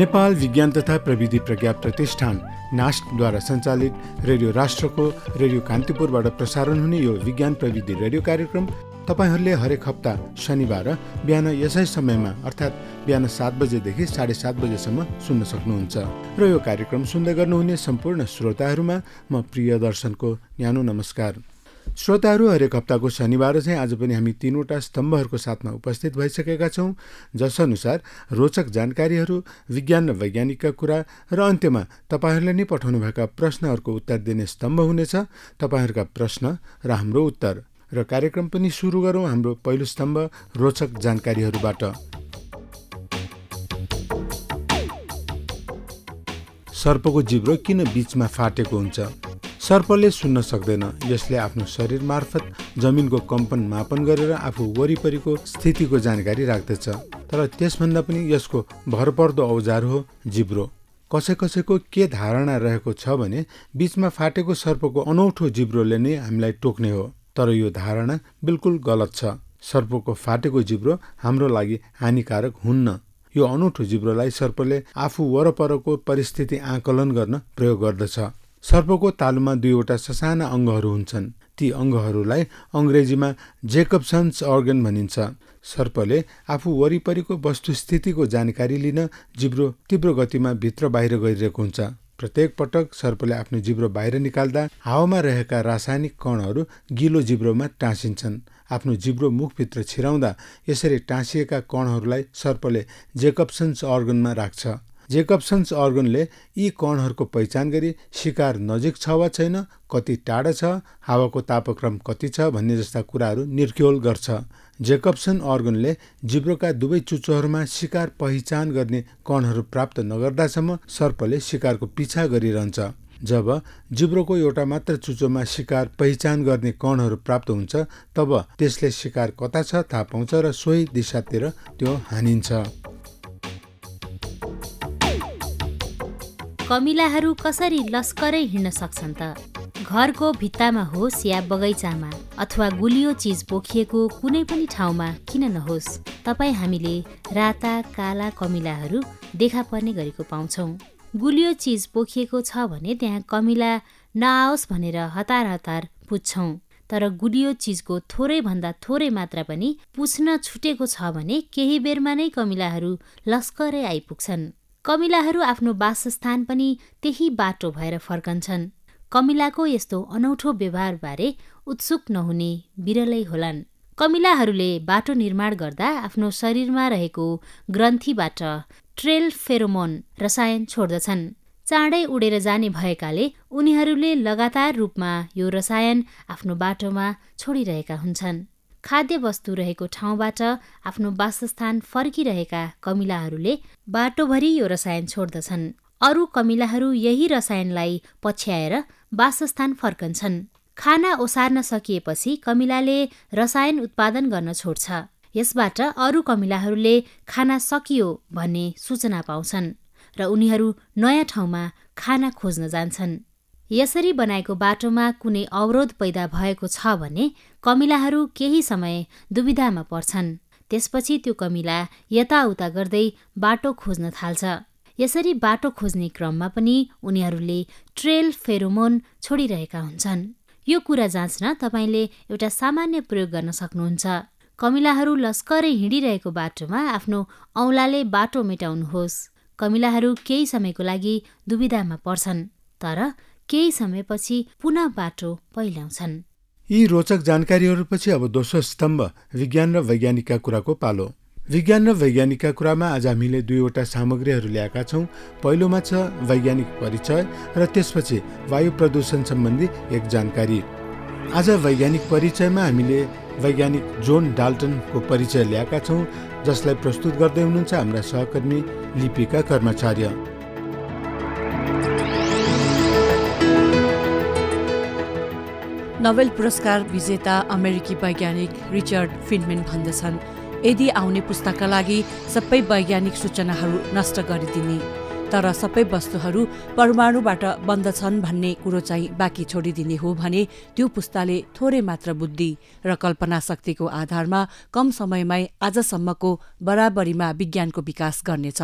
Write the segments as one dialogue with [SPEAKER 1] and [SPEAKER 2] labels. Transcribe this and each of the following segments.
[SPEAKER 1] नेपाल विज्ञान तथा प्रविधि प्रज्ञा प्रतिष्ठान नास्कद्वारा सञ्चालित रेडियो राष्ट्रको रेडियो कान्तिपुरबाट प्रसारण हुने यो विज्ञान प्रविधि रेडियो कार्यक्रम तपाईहरूले हरेक हप्ता शनिबार बिहान यसै समयमा अर्थात् बिहान 7 बजेदेखि 7:30 बजेसम्म सुन्न सक्नुहुन्छ। र यो कार्यक्रम सुन्दै गर्नुहुने सम्पूर्ण श्रोताहरूमा म प्रिय दर्शनको न्यानो नमस्कार। श्रोताहरू, हरेक हप्ताको शनिबार चाहिँ आज पनि हामी 3वटा स्तम्भहरूको साथमा उपस्थित भइसकेका छौँ, जसअनुसार रोचक जानकारीहरू, विज्ञान र वैज्ञानिकका कुरा र अन्त्यमा तपाईहरूले नै पठाउनुभएका प्रश्नहरूको उत्तर दिने स्तम्भ हुनेछ। तपाईहरूका प्रश्न र हाम्रो उत्तर र कार्यक्रम पनि सुरु गरौँ हाम्रो पहिलो स्तम्भ रोचक जानकारीहरूबाट। सर्पको जिब्रो किन बीचमा फाटेको हुन्छ? सर्पले सुन्न सक्दैन। यसले आफ्नो शरीर मार्फत जमिनको कम्पन मापन गरेर आफू वरिपरिको स्थितिको जानकारी राख्दछ। तर त्यसभन्दा पनि यसको भरपर्दो औजार हो जिब्रो। कसैको के धारणा रहेको छ भने बीचमा फाटेको सर्पको अनौठो जिब्रोले नै हामीलाई टोक्ने हो। तर यो धारणा बिल्कुल गलत छ। सर्पको फाटेको जिब्रो हाम्रो लागि हानिकारक हुन्न। यो अनौठो जिब्रोलाई सर्पले आफू वरपरको परिस्थिति आकलन गर्न प्रयोग गर्दछ। सर्पको तालुमा 2वटा ससाना अङ्गहरू हुन्छन्। ती अङ्गहरूलाई अङ्ग्रेजीमा जेकब्सन्स अर्गन भनिन्छ। सर्पले आफू वरिपरिको वस्तुस्थितिको जानकारी लिन जिब्रो तीव्र गतिमा भित्र बाहिर गरिरहेको हुन्छ। प्रत्येक पटक सर्पले आफ्नो जिब्रो बाहिर निकाल्दा हावामा रहेका रासायनिक कणहरू गिलो जिब्रोमा टाँसिन्छन्। आफ्नो जिब्रो मुखभित्र छिराउँदा यसरी टाँसिएका कणहरूलाई सर्पले जेकब्सन्स अर्गनमा राख्छ। जेकब्सन्स अर्गनले यी कणहरूको पहिचान गरी शिकार नजिक छ वा छैन, कति टाढा छ, हावाको तापक्रम कति छ भन्ने जस्ता कुराहरू निर्क्योल गर्छ। जेकब्सन अर्गनले जिब्रोका दुवै चुच्चोहरूमा शिकार पहिचान गर्ने कणहरू प्राप्त नगर्दासम्म सर्पले शिकारको पिछा गरिरहन्छ। जब जिब्रोको एउटा मात्र चुच्चोमा शिकार पहिचान गर्ने कणहरू प्राप्त हुन्छ तब त्यसले शिकार कता छ थाहा पाउँछ र सोही दिशातिर त्यो हानिन्छ।
[SPEAKER 2] कमिलाहरू कसरी लस्करै हिँड्न सक्छन् त? घरको भित्तामा होस् या बगैँचामा अथवा गुलियो चिज पोखिएको कुनै पनि ठाउँमा किन नहोस्, तपाईँ हामीले राता काला कमिलाहरू देखा पर्ने गरेको पाउँछौँ। गुलियो चिज पोखिएको छ भने त्यहाँ कमिला नआओस् भनेर हतार हतार पुच्छौँ। तर गुलियो चिजको थोरै भन्दा थोरै मात्रा पनि पुछ्न छुटेको छ भने केही बेरमा नै कमिलाहरू लस्करै आइपुग्छन्। कमिलाहरू आफ्नो वासस्थान पनि त्यही बाटो भएर फर्कन्छन्। कमिलाको यस्तो अनौठो व्यवहारबारे उत्सुक नहुने बिरलै होलान्। कमिलाहरूले बाटो निर्माण गर्दा आफ्नो शरीरमा रहेको ग्रन्थीबाट ट्रेल फेरोमोन रसायन छोड्दछन्। चाँडै उडेर जाने भएकाले उनीहरूले लगातार रूपमा यो रसायन आफ्नो बाटोमा छोडिरहेका हुन्छन्। खाद्य वस्तु रहेको ठाउँबाट आफ्नो वासस्थान फर्किरहेका कमिलाहरूले बाटोभरि यो रसायन छोड्दछन्। अरू कमिलाहरू यही रसायनलाई पछ्याएर वासस्थान फर्कन्छन्। खाना ओसार्न सकिएपछि कमिलाले रसायन उत्पादन गर्न छोड्छ। यसबाट अरू कमिलाहरूले खाना सकियो भन्ने सूचना पाउँछन् र उनीहरू नयाँ ठाउँमा खाना खोज्न जान्छन्। यसरी बनाएको बाटोमा कुनै अवरोध पैदा भएको छ भने कमिलाहरू केही समय दुविधामा पर्छन्। त्यसपछि त्यो कमिला यताउता गर्दै बाटो खोज्न थाल्छ। यसरी बाटो खोज्ने क्रममा पनि उनीहरूले ट्रेल फेरोमोन छोडिरहेका हुन्छन्। यो कुरा जाँच्न तपाईँले एउटा सामान्य प्रयोग गर्न सक्नुहुन्छ। कमिलाहरू लस्करै हिँडिरहेको बाटोमा आफ्नो औँलाले बाटो मेटाउनुहोस्। कमिलाहरू केही समयको लागि दुविधामा पर्छन्, तर केही समयपछि पुनः बाटो पहिल्याउँछन्।
[SPEAKER 1] यी रोचक जानकारीहरूपछि अब दोस्रो स्तम्भ विज्ञान र वैज्ञानिकका कुराको पालो। विज्ञान र वैज्ञानिकका कुरामा आज हामीले 2वटा सामग्रीहरू ल्याएका छौँ। पहिलोमा छ वैज्ञानिक परिचय र त्यसपछि वायु प्रदूषण सम्बन्धी एक जानकारी। आज वैज्ञानिक परिचयमा हामीले वैज्ञानिक जोन डाल्टनको परिचय ल्याएका छौँ, जसलाई प्रस्तुत गर्दै हुनुहुन्छ हाम्रा सहकर्मी लिपिका कर्माचार्य।
[SPEAKER 3] नोबेल पुरस्कार विजेता अमेरिकी वैज्ञानिक रिचर्ड फिनमेन भन्दछन्, यदि आउने पुस्ताका लागि सबै वैज्ञानिक सूचनाहरू नष्ट गरिदिने, तर सबै वस्तुहरू परमाणुबाट बन्दछन् भन्ने कुरो चाहिँ बाँकी छोडिदिने हो भने त्यो पुस्ताले थोरै मात्र बुद्धि र कल्पना शक्तिको आधारमा कम समयमै आजसम्मको बराबरीमा विज्ञानको विकास गर्नेछ।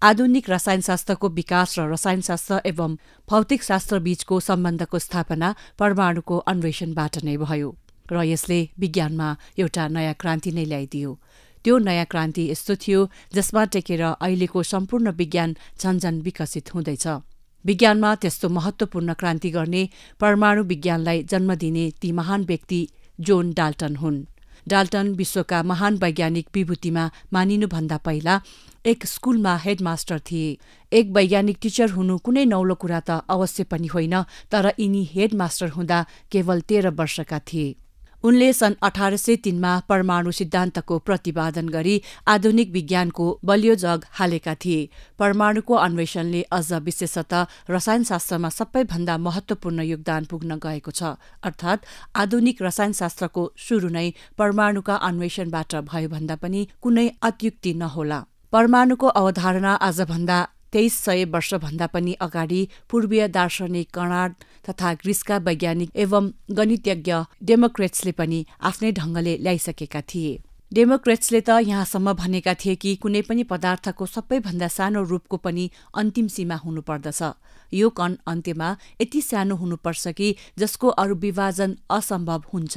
[SPEAKER 3] आधुनिक रसायनशास्त्रको विकास र रसायनशास्त्र एवं भौतिकशास्त्र बीचको सम्बन्धको स्थापना परमाणुको अन्वेषणबाट नै भयो र यसले विज्ञानमा एउटा नयाँ क्रान्ति नै ल्याइदियो। त्यो नयाँ क्रान्ति यस्तो थियो जसमा टेकेर अहिलेको सम्पूर्ण विज्ञान झन्झन विकसित हुँदैछ। विज्ञानमा त्यस्तो महत्त्वपूर्ण क्रान्ति गर्ने परमाणु विज्ञानलाई जन्म दिने ती महान व्यक्ति जोन डाल्टन हुन्। डाल्टन विश्वका महान वैज्ञानिक विभूतिमा मानिनुभन्दा पहिला एक स्कुलमा हेडमास्टर थिए। एक वैज्ञानिक टिचर हुनु कुनै नौलो कुरा त अवश्य पनि होइन, तर यिनी हेडमास्टर हुँदा केवल 13 वर्षका थिए। उनले सन् 1803 मा परमाणु सिद्धान्तको प्रतिपादन गरी आधुनिक विज्ञानको बलियो जग हालेका थिए। परमाणुको अन्वेषणले अझ विशेषतः रसायनशास्त्रमा सबैभन्दा महत्त्वपूर्ण योगदान पुग्न गएको छ, अर्थात् आधुनिक रसायनशास्त्रको सुरु नै परमाणुका अन्वेषणबाट भयो भन्दा पनि कुनै अत्युक्ति नहोला। परमाणुको अवधारणा आजभन्दा 2300 वर्षभन्दा पनि अगाडि पूर्वीय दार्शनिक कर्नाड तथा ग्रीसका वैज्ञानिक एवं गणितज्ञ डेमोक्रेट्सले पनि आफ्नै ढंगले ल्याइसकेका थिए। डेमोक्रेट्सले त यहाँसम्म भनेका थिए कि कुनै पनि पदार्थको सबैभन्दा सानो रूपको पनि अन्तिम सीमा हुनुपर्दछ। यो कण अन्त्यमा यति सानो हुनुपर्छ कि जसको अरू विभाजन असम्भव हुन्छ।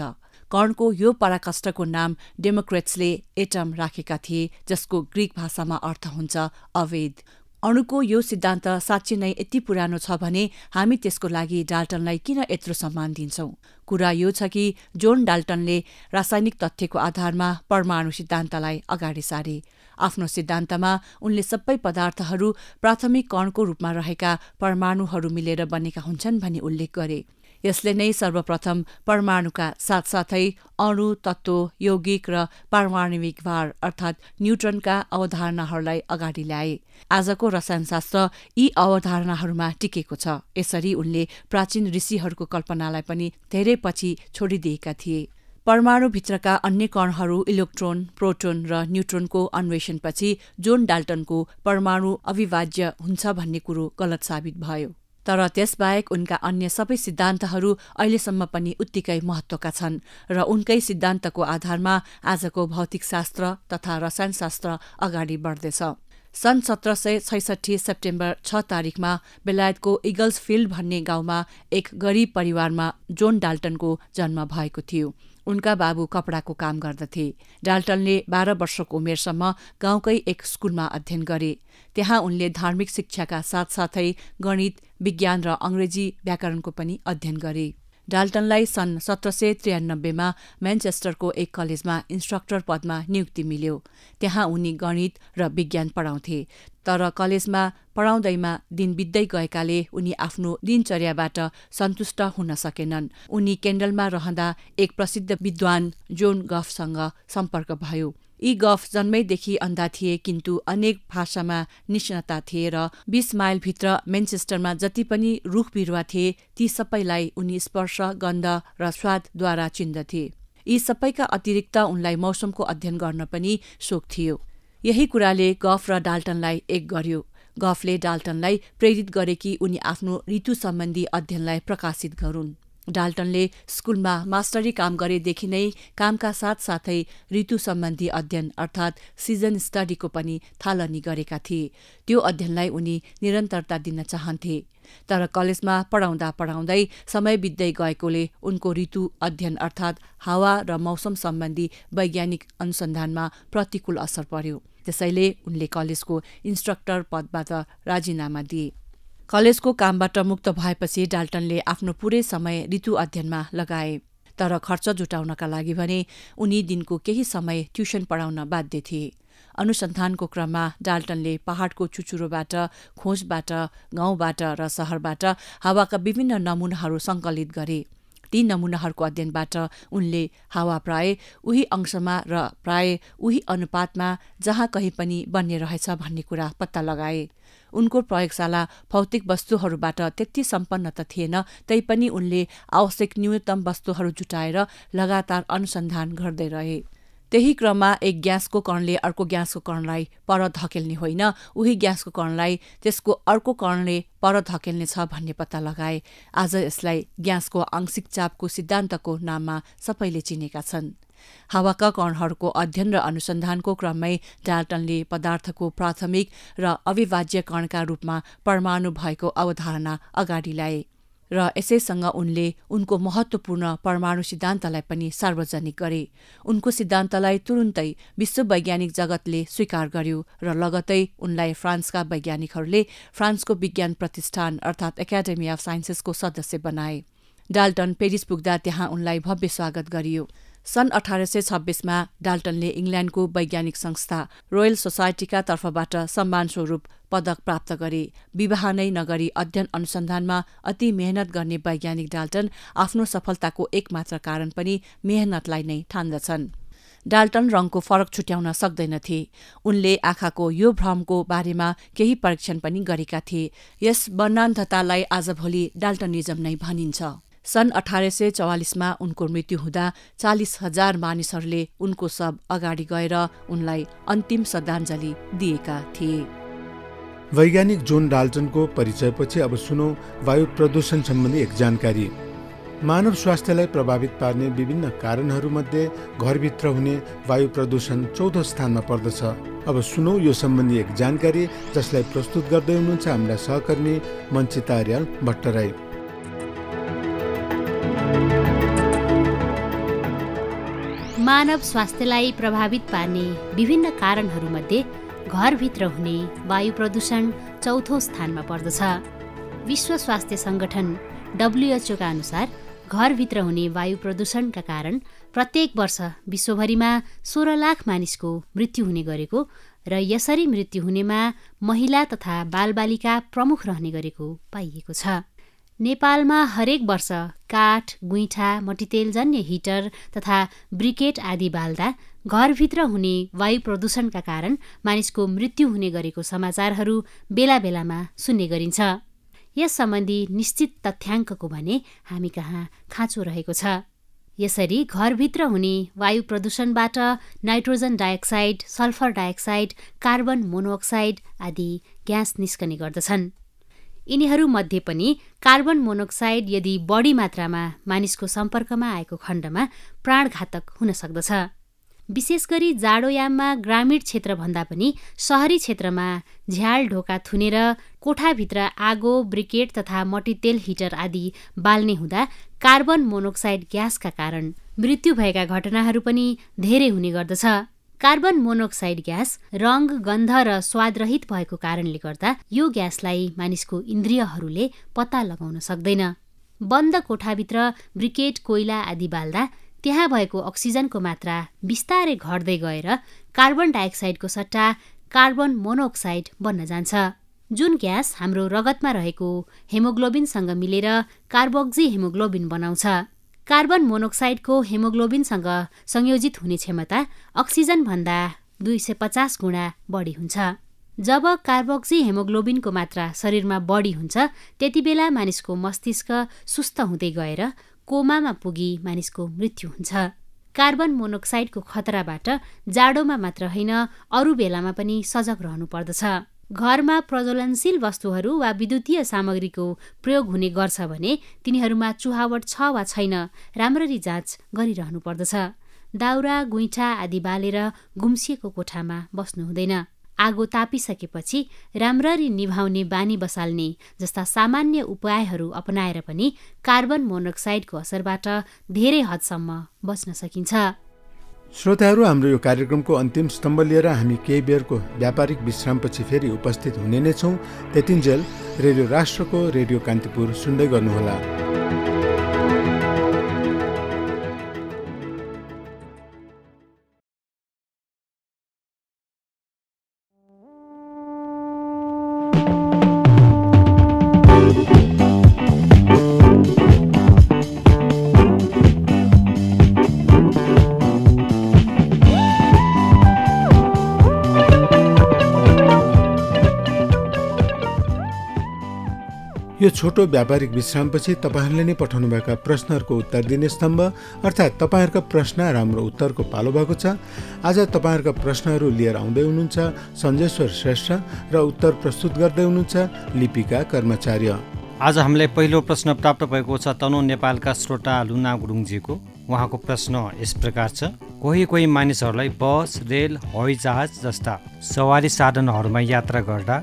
[SPEAKER 3] कणको यो पराकाष्ठको नाम डेमोक्रेट्सले एटम राखेका थिए, जसको ग्रीक भाषामा अर्थ हुन्छ अवेद। अणुको यो सिद्धान्त साँच्चै नै यति पुरानो छ भने हामी त्यसको लागि डाल्टनलाई किन यत्रो सम्मान दिन्छौं? कुरा यो छ कि जोन डाल्टनले रासायनिक तथ्यको आधारमा परमाणु सिद्धान्तलाई अगाडि सारे। आफ्नो सिद्धान्तमा उनले सबै पदार्थहरू प्राथमिक कणको रूपमा रहेका परमाणुहरू मिलेर बनेका हुन्छन् भनी उल्लेख गरे। यसले नै सर्वप्रथम परमाणुका साथसाथै अणु, तत्त्व, यौगिक र पारमाणविक भार अर्थात् न्यूट्रनका अवधारणाहरूलाई अगाडि ल्याए। आजको रसायनशास्त्र यी अवधारणाहरूमा टिकेको छ। यसरी उनले प्राचीन ऋषिहरूको कल्पनालाई पनि धेरै पछि छोडिदिएका थिए। परमाणुभित्रका अन्य कणहरू इलेक्ट्रोन, प्रोटोन र न्यूट्रोनको अन्वेषणपछि जोन डाल्टनको परमाणु अविभाज्य हुन्छ भन्ने कुरो गलत साबित भयो। तर त्यसबाहेक उनका अन्य सबै सिद्धान्तहरू अहिलेसम्म पनि उत्तिकै महत्त्वका छन् र उनकै सिद्धान्तको आधारमा आजको भौतिकशास्त्र तथा रसायनशास्त्र अगाडि बढ्दैछ। सन् 1766 सेप्टेम्बर 6 तारिकमा बेलायतको इगल्स फिल्ड भन्ने गाउँमा एक गरिब परिवारमा जोन डाल्टनको जन्म भएको थियो। उनका बाबु कपडाको काम गर्दथे। डाल्टनले 12 वर्षको उमेरसम्म गाउँकै एक स्कुलमा अध्ययन गरे। त्यहाँ उनले धार्मिक शिक्षाका साथसाथै गणित, विज्ञान र अंग्रेजी व्याकरणको पनि अध्ययन गरे। डाल्टनलाई सन् 1793 मा म्यानचेस्टरको एक कलेजमा इन्स्ट्रक्टर पदमा नियुक्ति मिल्यो। त्यहाँ उनी गणित र विज्ञान पढाउँथे। तर कलेजमा पढाउँदैमा दिन बित्दै गएकाले उनी आफ्नो दिनचर्याबाट सन्तुष्ट हुन सकेनन्। उनी केन्डलमा रहँदा एक प्रसिद्ध विद्वान जोन गफसँग सम्पर्क भयो। यी गफ जन्मैदेखि अन्धा थिए, किन्तु अनेक भाषामा निष्णाता थिए र 20 माइलभित्र म्यानचेस्टरमा जति पनि रुख बिरुवा थिए ती सबैलाई उनी स्पर्श, गन्ध र स्वादद्वारा चिन्दथे। यी सबैका अतिरिक्त उनलाई मौसमको अध्ययन गर्न पनि सोख थियो। यही कुराले गफ र डाल्टनलाई एक गर्यो। गफले डाल्टनलाई प्रेरित गरे कि उनी आफ्नो ऋतु सम्बन्धी अध्ययनलाई प्रकाशित गरून्। डाल्टनले स्कुलमा मास्टरी काम गरेदेखि नै कामका साथसाथै ऋतु सम्बन्धी अध्ययन अर्थात् सिजन स्टडीको पनि थालनी गरेका थिए। त्यो अध्ययनलाई उनी निरन्तरता दिन चाहन्थे। तर कलेजमा पढाउँदा पढाउँदै समय बित्दै गएकोले उनको ऋतु अध्ययन अर्थात् हावा र मौसम सम्बन्धी वैज्ञानिक अनुसन्धानमा प्रतिकूल असर पर्यो। त्यसैले उनले कलेजको इन्स्ट्रक्टर पदबाट राजीनामा दिए। कलेजको कामबाट मुक्त भएपछि डाल्टनले आफ्नो पूरै समय ऋतु अध्ययनमा लगाए। तर खर्च जुटाउनका लागि भने उनी दिनको केही समय ट्युसन पढाउन बाध्य थिए। अनुसन्धानको क्रममा डाल्टनले पहाडको चुचुरोबाट, खोजबाट, गाउँबाट र शहरबाट हावाका विभिन्न नमुनाहरू सङ्कलित गरे। ती नमुनाहरूको अध्ययनबाट उनले हावा प्राय उही अंशमा र प्राय उही अनुपातमा जहाँ कहीँ पनि बन्ने रहेछ भन्ने कुरा पत्ता लगाए। उनको प्रयोगशाला भौतिक वस्तुहरूबाट त्यति सम्पन्न त थिएन, तैपनि उनले आवश्यक न्यूनतम वस्तुहरू जुटाएर लगातार अनुसन्धान गर्दै रहे। त्यही क्रममा एक ग्यासको कणले अर्को ग्यासको कणलाई पर धकेल्ने होइन, उही ग्यासको कणलाई त्यसको अर्को कणले पर धकेल्नेछ भन्ने पत्ता लगाए। आज यसलाई ग्यासको आंशिक चापको सिद्धान्तको नाममा सबैले चिनेका छन्। हावाका कणहरूको अध्ययन र अनुसन्धानको क्रममै डाल्टनले पदार्थको प्राथमिक र अविभाज्य कणका रूपमा परमाणु भएको अवधारणा अगाडि ल्याए र यसैसँग उनले उनको महत्वपूर्ण परमाणु सिद्धान्तलाई पनि सार्वजनिक गरे। उनको सिद्धान्तलाई तुरुन्तै विश्ववैज्ञानिक जगतले स्वीकार गर्यो र लगतै उनलाई फ्रान्सका वैज्ञानिकहरूले फ्रान्सको विज्ञान प्रतिष्ठान अर्थात् एकाडेमी अफ साइन्सेसको सदस्य बनाए। डाल्टन पेरिस पुग्दा त्यहाँ उनलाई भव्य स्वागत गरियो। सन् 1826मा डाल्टनले इङ्ल्याण्डको वैज्ञानिक संस्था रोयल सोसाइटीका तर्फबाट सम्मान स्वरूप पदक प्राप्त गरे। विवाह नै नगरी अध्ययन अनुसन्धानमा अति मेहनत गर्ने वैज्ञानिक डाल्टन आफ्नो सफलताको एकमात्र कारण पनि मेहनतलाई नै ठान्दछन्। डाल्टन रङको फरक छुट्याउन सक्दैनथे। उनले आँखाको यो भ्रमको बारेमा केही परीक्षण पनि गरेका थिए। यस वर्णान्धतालाई आजभोलि डाल्टनिजम नै भनिन्छ। सन् 1844मा उनको मृत्यु हुँदा 40,000 मानिसहरूले उनको शव अगाडि गएर उनलाई अन्तिम श्रद्धाञ्जली दिएका थिए।
[SPEAKER 1] वैज्ञानिक जोन डाल्टनको परिचयपछि अब सुनौ वायु प्रदूषण सम्बन्धी एक जानकारी। मानव स्वास्थ्यलाई प्रभावित पार्ने विभिन्न कारणहरूमध्ये घरभित्र हुने वायु प्रदूषण 4औं स्थानमा पर्दछ। अब सुनौ यो सम्बन्धी एक जानकारी, जसलाई प्रस्तुत गर्दै हुनुहुन्छ हाम्रा सहकर्मी मञ्चिता आर्याल भट्टराई।
[SPEAKER 2] मानव स्वास्थ्यलाई प्रभावित पार्ने विभिन्न कारणहरूमध्ये घरभित्र हुने वायु प्रदूषण 4औं स्थानमा पर्दछ। विश्व स्वास्थ्य संगठन WHO का अनुसार घरभित्र हुने वायु प्रदूषणका कारण प्रत्येक वर्ष विश्वभरिमा 16 लाख मानिसको मृत्यु हुने गरेको र यसरी मृत्यु हुनेमा महिला तथा बालबालिका प्रमुख रहने गरेको पाइएको छ। नेपालमा हरेक वर्ष काठ, गुइठा, मट्टीतेलजन्य हिटर तथा ब्रिकेट आदि बाल्दा घरभित्र हुने वायु प्रदूषणका कारण मानिसको मृत्यु हुने गरेको समाचारहरू बेला बेलामा सुन्ने गरिन्छ। यस सम्बन्धी निश्चित तथ्याङ्कको भने हामी कहाँ खाँचो रहेको छ। यसरी घरभित्र हुने वायु प्रदूषणबाट nitrogen dioxide, sulphur dioxide, carbon monoxide आदि ग्यास निस्कने गर्दछन्। यिनीहरूमध्ये पनि कार्बन मोनोक्साइड यदि बढी मात्रामा मानिसको सम्पर्कमा आएको खण्डमा प्राणघातक हुन सक्दछ। विशेष गरी जाडोयाममा ग्रामीण क्षेत्रभन्दा पनि शहरी क्षेत्रमा झ्याल ढोका थुनेर कोठाभित्र आगो, ब्रिकेट तथा मट्टीतेल हिटर आदि बाल्ने हुँदा कार्बन मोनोक्साइड ग्यासका कारण मृत्यु भएका घटनाहरू पनि धेरै हुने गर्दछ। कार्बन मोनोक्साइड ग्यास रङ, गन्ध र स्वादरहित भएको कारणले गर्दा यो ग्यासलाई मानिसको इन्द्रियहरूले पत्ता लगाउन सक्दैन। बन्द कोठाभित्र ब्रिकेट, कोइला आदि बाल्दा त्यहाँ भएको अक्सिजनको मात्रा बिस्तारै घट्दै गएर कार्बन डाइअक्साइडको सट्टा कार्बन मोनोअक्साइड बन्न जान्छ। जुन ग्यास हाम्रो रगतमा रहेको हेमोग्लोबिनसँग मिलेर कार्बोक्सी हेमोग्लोबिन बनाउँछ। कार्बन मोनोक्साइडको हेमोग्लोबिनसँग संयोजित हुने क्षमता अक्सिजनभन्दा 250 गुणा बढी हुन्छ। जब कार्बोक्सी हेमोग्लोबिनको मात्रा शरीरमा बढी हुन्छ त्यति बेला मानिसको मस्तिष्क सुस्त हुँदै गएर कोमामा पुगी मानिसको मृत्यु हुन्छ। कार्बन मोनोक्साइडको खतराबाट जाडोमा मात्र होइन अरू बेलामा पनि सजग रहनु पर्दछ। घरमा प्रज्वलनशील वस्तुहरू वा विद्युतीय सामग्रीको प्रयोग हुने गर्छ भने तिनीहरूमा चुहावट छ वा छैन राम्ररी जाँच गरिरहनु पर्दछ। दाउरा, गुइठा आदि बालेर गुम्सिएको कोठामा बस्नु हुँदैन। आगो तापिसकेपछि राम्ररी निभाउने बानी बसाल्ने जस्ता सामान्य उपायहरू अपनाएर पनि कार्बन मोनोक्साइडको असरबाट धेरै हदसम्म बच्न सकिन्छ।
[SPEAKER 1] श्रोताहरू, हाम्रो यो कार्यक्रमको अन्तिम स्तम्भ लिएर हामी केही बेरको व्यापारिक विश्रामपछि फेरि उपस्थित हुने नै छौँ। त्यतिन्जेल रेडियो राष्ट्रको रेडियो कान्तिपुर सुन्दै गर्नुहोला। यो छोटो व्यापारिक विश्रामपछि तपाईहरूले नै पठाउनुभएका प्रश्नहरूको उत्तर दिने स्तम्भ अर्थात् तपाईँहरूका प्रश्न र हाम्रो उत्तरको पालो भएको छ। आज तपाईँहरूका प्रश्नहरू लिएर आउँदै हुनुहुन्छ सञ्जेश्वर श्रेष्ठ र उत्तर प्रस्तुत गर्दै हुनुहुन्छ लिपिका कर्मचार्य।
[SPEAKER 4] आज हामीलाई पहिलो प्रश्न प्राप्त भएको छ तनहुँ नेपालका श्रोता लुना गुरुङजीको। उहाँको प्रश्न यस प्रकार छ, कोही मानिसहरूलाई बस, रेल, हवाईजहाज जस्ता सवारी साधनहरूमा यात्रा गर्दा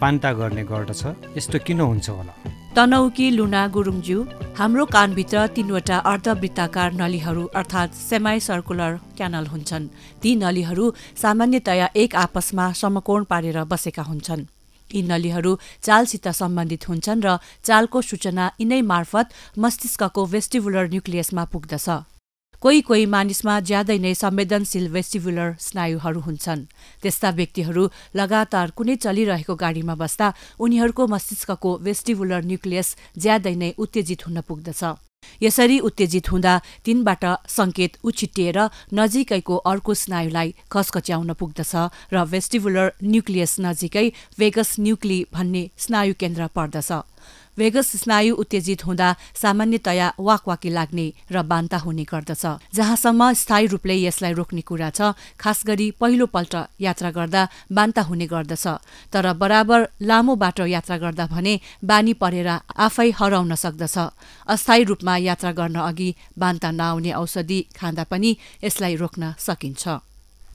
[SPEAKER 4] बान्ता गर्ने गर्दछ, यस्तो किन हुन्छ होला?
[SPEAKER 3] तनहुँकी लुना गुरुङज्यू, हाम्रो कानभित्र 3वटा अर्धवृत्ताकार नलीहरू अर्थात् सेमाई सर्कुलर क्यानल हुन्छन्। ती नलीहरू सामान्यतया एक आपसमा समकोण पारेर बसेका हुन्छन्। यी नलीहरू चालसित सम्बन्धित हुन्छन् र चालको सूचना यिनै मार्फत मस्तिष्कको वेस्टिबुलर न्युक्लियसमा पुग्दछ। कोही मानिसमा ज्यादै नै संवेदनशील वेस्टिबुलर स्नायुहरू हुन्छन्। त्यस्ता व्यक्तिहरू लगातार कुनै चलिरहेको गाडीमा बस्दा उनीहरूको मस्तिष्कको वेस्टिबुलर न्युक्लियस ज्यादै नै उत्तेजित हुन पुग्दछ। यसरी उत्तेजित हुँदा तिनबाट संकेत उछिट्टिएर नजिकैको अर्को स्नायुलाई खस्कच्याउन पुग्दछ र वेस्टिबुलर न्युक्लियस नजिकै वेगस न्युक्ली भन्ने स्नायु केन्द्र पर्दछ। वेगस स्नायु उत्तेजित हुँदा सामान्यतया वाकवाकी लाग्ने र बान्ता हुने गर्दछ। जहाँसम्म स्थायी रूपले यसलाई रोक्ने कुरा छ, खास गरी पहिलोपल्ट यात्रा गर्दा बान्ता हुने गर्दछ। तर बराबर लामो बाटो यात्रा गर्दा भने बानी परेर आफै हराउन सक्दछ। अस्थायी रूपमा यात्रा गर्न अघि बान्ता नआउने औषधि खाँदा पनि यसलाई रोक्न सकिन्छ।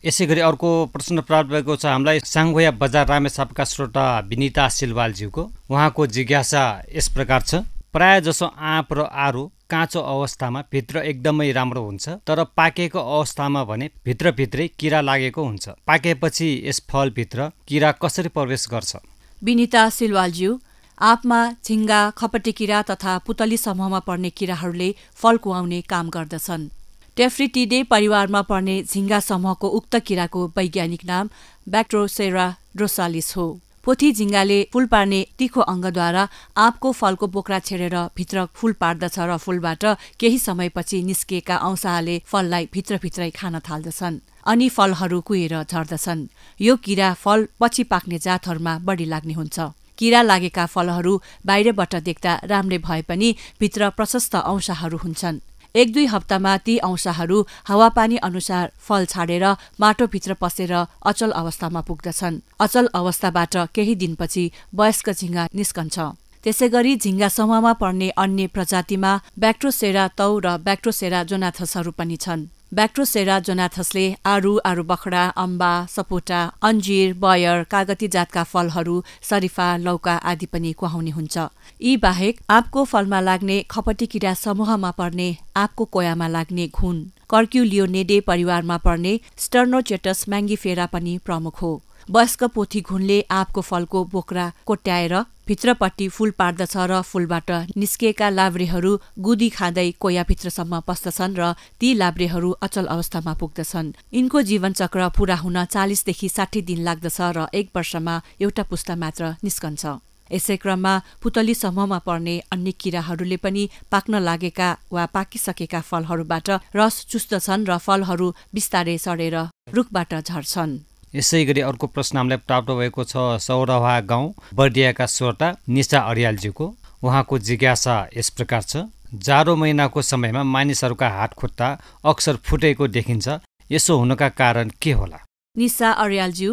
[SPEAKER 4] यसै गरी अर्को प्रश्न प्राप्त भएको छ हामीलाई साङ्गोया बजार रामेछापका श्रोता विनिता सिलवालज्यूको। उहाँको जिज्ञासा यस प्रकार छ, प्राय जसो आँप र आरू काँचो अवस्थामा भित्र एकदमै राम्रो हुन्छ, तर पाकेको अवस्थामा भने भित्रभित्रै किरा लागेको हुन्छ। पाकेपछि यस फलभित्र किरा कसरी प्रवेश गर्छ?
[SPEAKER 3] विनिता सिलवालज्यू, आँपमा झिङ्गा, खपटे किरा तथा पुतली समूहमा पर्ने किराहरूले फल कुहाउने काम गर्दछन्। टेफ्रिटिडे परिवारमा पर्ने झिङ्गा समूहको उक्त किराको वैज्ञानिक नाम ब्याक्ट्रोसेरा ड्रोसालिस हो। पोथी झिङ्गाले फूल पार्ने तीखो अङ्गद्वारा आँपको फलको बोक्रा छेडेर भित्र फूल पार्दछ र फूलबाट केही समयपछि निस्किएका अंशाले फललाई भित्रभित्रै खान थाल्दछन् अनि फलहरू कुहेर झर्दछन्। यो किरा फल पछि पाक्ने जातहरूमा बढी लाग्ने हुन्छ। किरा लागेका फलहरू बाहिरबाट देख्दा राम्रै भए पनि भित्र प्रशस्त अंशहरू हुन्छन्। 1-2 हप्तामा ती अंशहरू हावापानी अनुसार फल छाडेर माटोभित्र पसेर अचल अवस्थामा पुग्दछन्। अचल अवस्थाबाट केही दिनपछि वयस्क झिङ्गा निस्कन्छ। त्यसैगरी झिङ्गा समूहमा पर्ने अन्य प्रजातिमा ब्याक्ट्रोसेरा तौ र ब्याक्ट्रोसेरा जोनाथसहरू पनि छन्। ब्याक्ट्रोसेरा जोनाथसले आरू बखडा, अम्बा, सपोटा, अन्जिर, बयर, कागती जातका फलहरू, सरिफा, लौका आदि पनि कुहाउने हुन्छ। यी बाहेक आँपको फलमा लाग्ने खपटी किरा समूहमा पर्ने आँपको कोयामा लाग्ने घुन, कर्क्युलियोनेडे परिवारमा पर्ने स्टर्नोचेटस म्याङ्गिफेरा पनि प्रमुख हो। वयस्क पोथी घुनले आँपको फलको बोक्रा कोट्याएर भित्रपट्टि फूल पार्दछ र फूलबाट निस्किएका लाब्रेहरू गुदी खाँदै कोयाभित्रसम्म पस्दछन् र ती लाब्रेहरू अचल अवस्थामा पुग्दछन्। यिनको जीवनचक्र पूरा हुन 40 देखि 60 दिन लाग्दछ र 1 वर्षमा एउटा पुस्ता मात्र निस्कन्छ। यसै क्रममा पुतली समूहमा पर्ने अन्य किराहरूले पनि पाक्न लागेका वा पाकिसकेका फलहरूबाट रस चुस्दछन् र फलहरू बिस्तारै सडेर रुखबाट झर्छन्।
[SPEAKER 4] यसै गरी अर्को प्रश्न हामीलाई प्राप्त भएको छ सौरहा गाउँ बर्दियाका श्रोता निशा अर्यालज्यूको। उहाँको जिज्ञासा यस प्रकार छ, जाडो महिनाको समयमा मानिसहरूका हात खुट्टा अक्सर फुटेको देखिन्छ, यसो हुनका कारण के होला?
[SPEAKER 3] निशा अर्यालज्यू,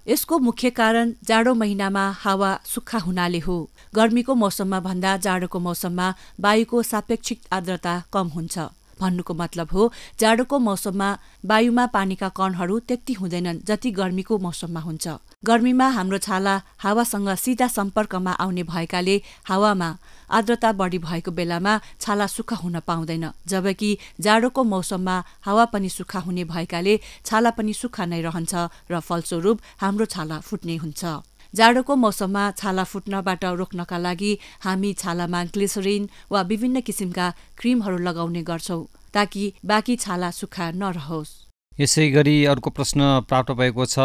[SPEAKER 3] यसको मुख्य कारण जाडो महिनामा हावा सुक्खा हुनाले हो। गर्मीको मौसममा भन्दा जाडोको मौसममा वायुको सापेक्षिक आर्द्रता कम हुन्छ। भन्नुको मतलब हो जाडोको मौसममा वायुमा पानीका कणहरू त्यति हुँदैनन् जति गर्मीको मौसममा हुन्छ। गर्मीमा हाम्रो छाला हावासँग सिधा सम्पर्कमा आउने भएकाले हावामा आर्द्रता बढी भएको बेलामा छाला सुक्खा हुन पाउँदैन, जबकि जाडोको मौसममा हावा पनि सुक्खा हुने भएकाले छाला पनि सुक्खा नै रहन्छ र फलस्वरूप हाम्रो छाला फुट्ने हुन्छ। जाडोको मौसममा छाला फुट्नबाट रोक्नका लागि हामी छालामा ग्लिसरिन वा विभिन्न किसिमका क्रिमहरू लगाउने गर्छौं ताकि बाँकी छाला सुक्खा नरहोस्।
[SPEAKER 4] यसै गरी अर्को प्रश्न प्राप्त भएको छ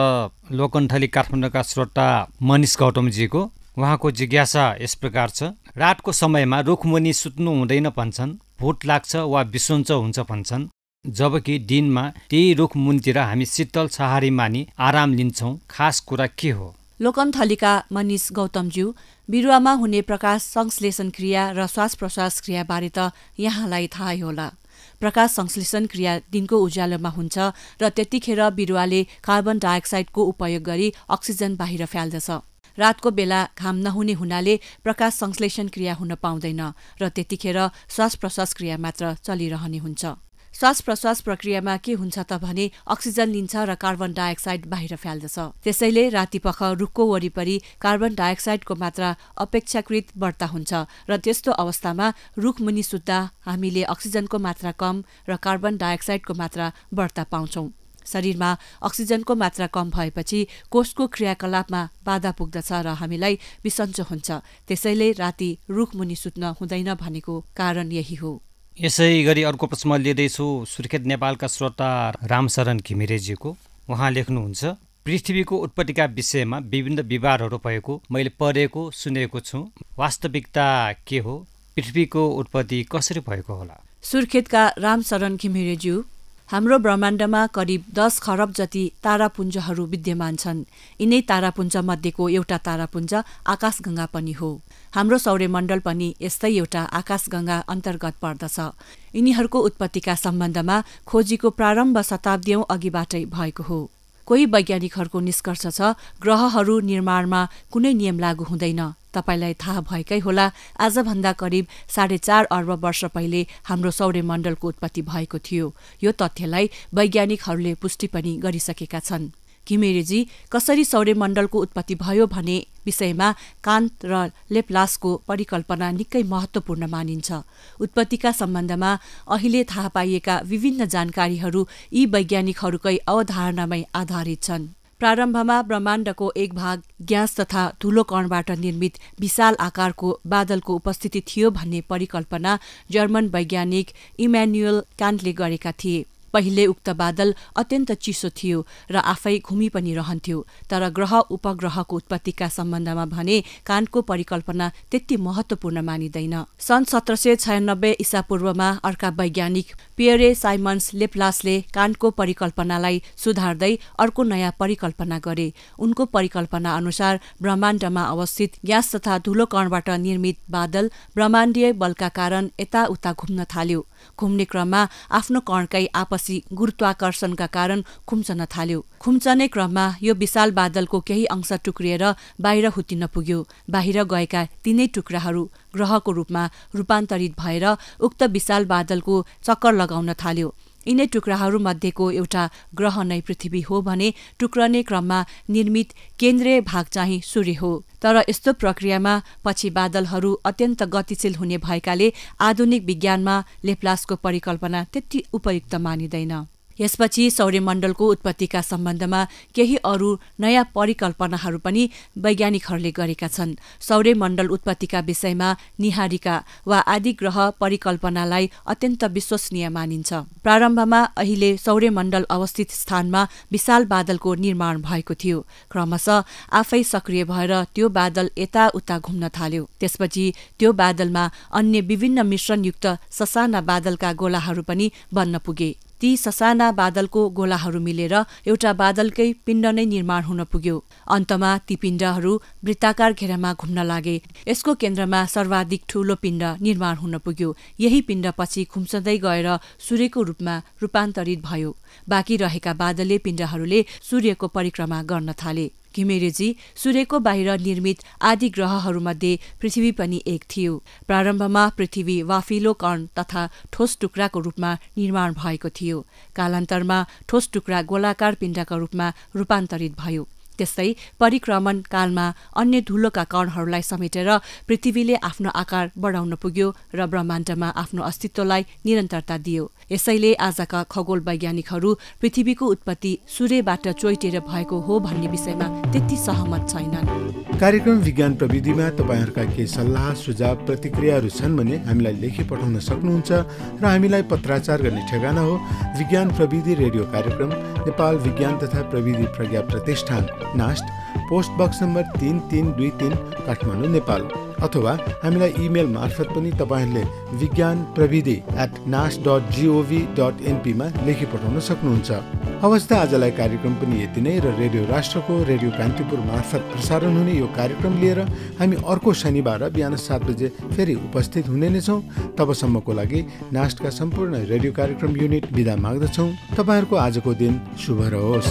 [SPEAKER 4] लोकन्थली काठमाडौँका श्रोता मनिष गौतमजीको। उहाँको जिज्ञासा यस प्रकार छ, रातको समयमा रुखमुनि सुत्नु हुँदैन भन्छन्, भूत लाग्छ वा बिसन्चो हुन्छ भन्छन्, जबकि दिनमा त्यही रुखमुनितिर हामी शीतल छहारी मानी आराम लिन्छौं, खास कुरा के हो?
[SPEAKER 3] लोकनथलीका मनिष गौतमज्यू, बिरुवामा हुने प्रकाश संश्लेषण क्रिया र श्वास प्रश्वास क्रियाबारे त यहाँलाई थाहै होला। प्रकाश संश्लेषण क्रिया दिनको उज्यालोमा हुन्छ र त्यतिखेर बिरुवाले कार्बन डाइअक्साइडको उपयोग गरी अक्सिजन बाहिर फ्याल्दछ। रातको बेला घाम नहुने हुनाले प्रकाश संश्लेषण क्रिया हुन पाउँदैन र त्यतिखेर श्वास प्रश्वास क्रिया मात्र चलिरहने हुन्छ। श्वास प्रश्वास प्रक्रियामा के हुन्छ त भने अक्सिजन लिन्छ र कार्बन डाइअक्साइड बाहिर फ्याल्दछ। त्यसैले रातिपख रुखको वरिपरि कार्बन डाइअक्साइडको मात्रा अपेक्षाकृत बढ्ता हुन्छ र त्यस्तो अवस्थामा रुखमुनि सुत्दा हामीले अक्सिजनको मात्रा कम र कार्बन डाइअक्साइडको मात्रा बढ्ता पाउँछौं। शरीरमा अक्सिजनको मात्रा कम भएपछि कोषको क्रियाकलापमा बाधा पुग्दछ र हामीलाई बिसन्चो हुन्छ। त्यसैले राति रुखमुनि सुत्न हुँदैन भनेको कारण यही हो।
[SPEAKER 4] यसै गरी अर्को प्रश्न लिँदैछु सुर्खेत नेपालका श्रोता रामशरण घिमिरेजीको। उहाँ लेख्नुहुन्छ, पृथ्वीको उत्पत्तिका विषयमा विभिन्न विवादहरू भएको मैले पढेको सुनेको छु। वास्तविकता के हो? पृथ्वीको उत्पत्ति कसरी भएको होला?
[SPEAKER 3] सुर्खेतका रामशरण घिमिरेज्यू, हाम्रो ब्रह्माण्डमा करिब 10 खरब जति तारापुञ्जहरू विद्यमान छन्। यिनै तारापुञ्ज मध्येको एउटा तारापुञ्ज आकाशगंगा पनि हो। हाम्रो सौर्यमण्डल पनि यस्तै एउटा आकाशगंगा अन्तर्गत पर्दछ। यिनीहरूको उत्पत्तिका सम्बन्धमा खोजीको प्रारम्भ शताब्दीऔं अघिबाटै भएको हो। कोही वैज्ञानिकहरूको निष्कर्ष छ ग्रहहरू निर्माणमा कुनै नियम लागू हुँदैन। तपाईलाई थाहा भएकै होला, आजभन्दा करिब 4.5 अर्ब वर्ष पहिले हाम्रो सौर्यमण्डलको उत्पत्ति भएको थियो। यो तथ्यलाई वैज्ञानिकहरूले पुष्टि पनि गरिसकेका छन्। घिमिरेजी, कसरी सौर्यमण्डलको उत्पत्ति भयो भने विषयमा कान्त र लेप्लासको परिकल्पना निकै महत्त्वपूर्ण मानिन्छ। उत्पत्तिका सम्बन्धमा अहिले थाहा पाइएका विभिन्न जानकारीहरू यी वैज्ञानिकहरूकै अवधारणामै आधारित छन्। प्रारम्भमा ब्रह्माण्डको एक भाग ग्यास तथा धुलो कणबाट निर्मित विशाल आकारको बादलको उपस्थिति थियो भन्ने परिकल्पना जर्मन वैज्ञानिक इमानुएल कान्टले गरेका थिए। पहिले उक्त बादल अत्यन्त चिसो थियो र आफै घुमी पनि रहन्थ्यो। तर ग्रह उपग्रहको उत्पत्तिका सम्बन्धमा भने कान्टको परिकल्पना त्यति महत्त्वपूर्ण मानिँदैन। सन् 1796 ईसापूर्वमा अर्का वैज्ञानिक पियरे साइमन्स लेप्लासले कान्टको परिकल्पनालाई सुधार्दै अर्को नयाँ परिकल्पना गरे। उनको परिकल्पना अनुसार ब्रह्माण्डमा अवस्थित ग्यास तथा धुलो कणबाट निर्मित बादल ब्रह्माण्डीय बलका कारण यताउता घुम्न थाल्यो। घुम्ने क्रममा आफ्नो कणकै आपसी गुरुत्वाकर्षणका कारण खुम्चन थाल्यो। खुम्चने क्रममा यो विशाल बादलको केही अंश टुक्रिएर बाहिर हुत्तिन पुग्यो। बाहिर गएका तीनै टुक्राहरू ग्रहको रूपमा रूपान्तरित भएर उक्त विशाल बादलको चक्कर लगाउन थाल्यो। यिनै टुक्राहरू मध्येको एउटा ग्रह नै पृथ्वी हो भने टुक्रने क्रममा निर्मित केन्द्रीय भाग चाहिँ सूर्य हो। तर यस्तो प्रक्रियामा पछि बादलहरू अत्यन्त गतिशील हुने भएकाले आधुनिक विज्ञानमा लेप्लासको परिकल्पना त्यति उपयुक्त मानिँदैन। यसपछि सौर्यमण्डलको उत्पत्तिका सम्बन्धमा केही अरू नयाँ परिकल्पनाहरू पनि वैज्ञानिकहरूले गरेका छन्। सौर्यमण्डल उत्पत्तिका विषयमा निहारिका वा आदि ग्रह परिकल्पनालाई अत्यन्त विश्वसनीय मानिन्छ। प्रारम्भमा अहिले सौर्यमण्डल अवस्थित स्थानमा विशाल बादलको निर्माण भएको थियो। क्रमशः आफै सक्रिय भएर त्यो बादल यताउता घुम्न थाल्यो। त्यसपछि त्यो बादलमा अन्य विभिन्न मिश्रणयुक्त ससाना बादलका गोलाहरू पनि बन्न पुगे। ती ससाना बादलको गोलाहरू मिलेर एउटा बादलकै पिण्ड नै निर्माण हुन पुग्यो। अन्तमा ती पिण्डहरू वृत्ताकार घेरामा घुम्न लागे। यसको केन्द्रमा सर्वाधिक ठूलो पिण्ड निर्माण हुन पुग्यो। यही पिण्ड पछि खुम्चँदै गएर सूर्यको रूपमा रूपान्तरित भयो। बाँकी रहेका बादले पिण्डहरूले सूर्यको परिक्रमा गर्न थाले। घिमिरेजी, सूर्यको बाहिर निर्मित आदि ग्रहहरूमध्ये पृथ्वी पनि एक थियो। प्रारम्भमा पृथ्वी वाफिलो कण तथा ठोस टुक्राको रूपमा निर्माण भएको थियो। कालान्तरमा ठोस टुक्रा गोलाकार पिण्डका रूपमा रूपान्तरित भयो। त्यस्तै परिक्रमण कालमा अन्य धुलोका कणहरूलाई समेटेर पृथ्वीले आफ्नो आकार बढाउन पुग्यो र ब्रह्माण्डमा आफ्नो अस्तित्वलाई निरन्तरता दियो। यसैले आजका खगोल वैज्ञानिकहरू पृथ्वीको उत्पत्ति सूर्यबाट चोइटेर भएको हो भन्ने विषयमा त्यति सहमत छैनन्।
[SPEAKER 1] कार्यक्रम विज्ञान प्रविधिमा तपाईहरुका केही सल्लाह, सुझाव, प्रतिक्रियाहरू छन् भने हामीलाई लेखी पठाउन सक्नुहुन्छ र हामीलाई पत्राचार गर्ने ठेगाना हो विज्ञान प्रविधि रेडियो कार्यक्रम, नेपाल विज्ञान तथा प्रविधि प्रज्ञा प्रतिष्ठान, NAST, post box number 3323 Kathmandu, Nepal. अथवा हामीलाई इमेल मार्फत पनि तपाईहरुले विज्ञान प्रविधि @nas.gov.np मा लेखी पठाउन सक्नुहुन्छ। हवस् त आजलाई कार्यक्रम पनि यति नै र रेडियो राष्ट्रको रेडियो कान्तिपुर मार्फत प्रसारण हुने यो कार्यक्रम लिएर हामी अर्को शनिबार बिहान 7 बजे फेरि उपस्थित हुने नै छौँ। तबसम्मको लागि नास्टका सम्पूर्ण रेडियो कार्यक्रम युनिट बिदा माग्दछौँ। तपाईँहरूको आजको दिन शुभ रहोस्।